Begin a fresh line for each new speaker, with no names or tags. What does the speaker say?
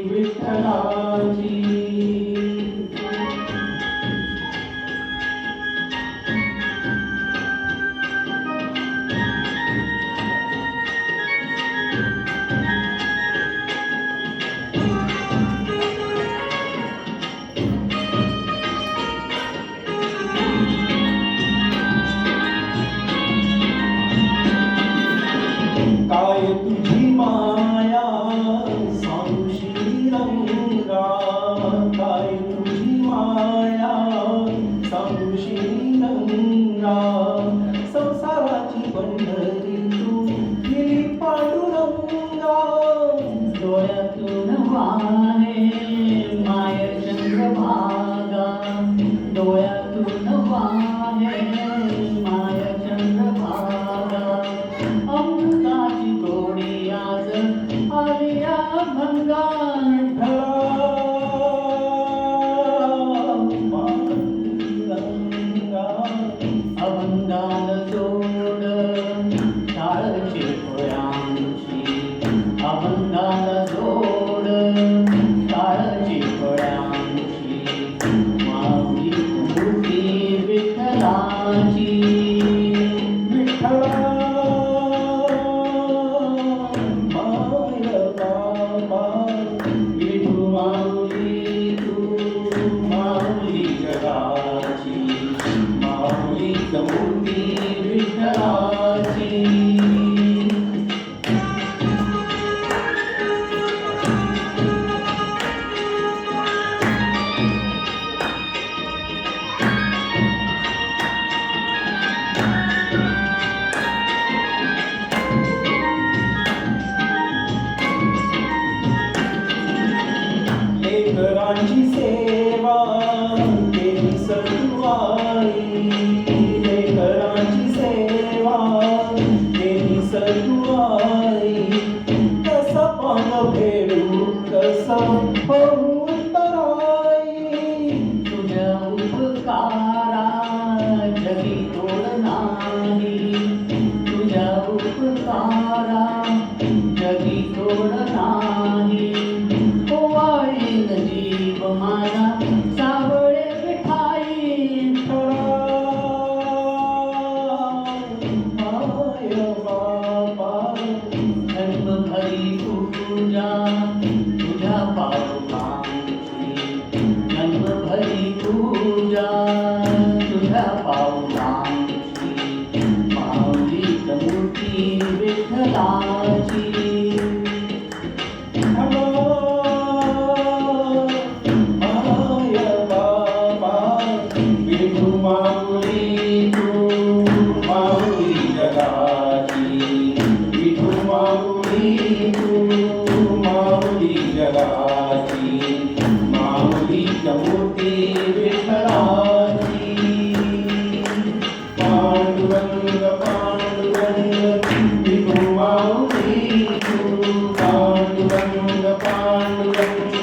विठ्ठलाची. काय तुझी माया सांगशी रंगा, काय तुझी माया सांगशी रंगा. संसाराची पंढरी तू गेली पांडुरंगा.
डोळ्यातून वाहे माय चंद्रभागा, डोळ्यातून वाहे माय चंद्रभागा. अमृताची गोडी आज आलिया भंगा. अभंगाल जोड टाळची फळांची, अभंगाल जोड टाळची फळांची. माऊली मूर्ती विठ्ठलाची.
विठ्ठला माय बाबा, विठू माऊली तू माऊली जगाची. माऊली मूर्ती विठ्ठलाची. लेकरांची सेवा केली सतुवाई, लेकरांची सेवा केली सतुवाई. कसा पान फेडू कसा होऊ तराई.
तुझ्या उपकारा जगी तोड नाही, तुझ्या उपकारा जगी तोड नाही. ओवाळीन जीव माझा सावळे विठाई.
माय बाबा,
जन्मभरी पूजा तुझ्या पावलांची, जन्मभरी पूजा तुझ्या पावलांची. माऊली मूर्ती विठ्ठलाची.
माय बाबा, विठू माऊली तू माऊली जगाची. विठू माऊली तू माऊली जगाची. माऊली मूर्ती विठ्ठलाची. पांडुरंग पांडुरंग विठू माऊली तू पांडुरंग पांडुरंग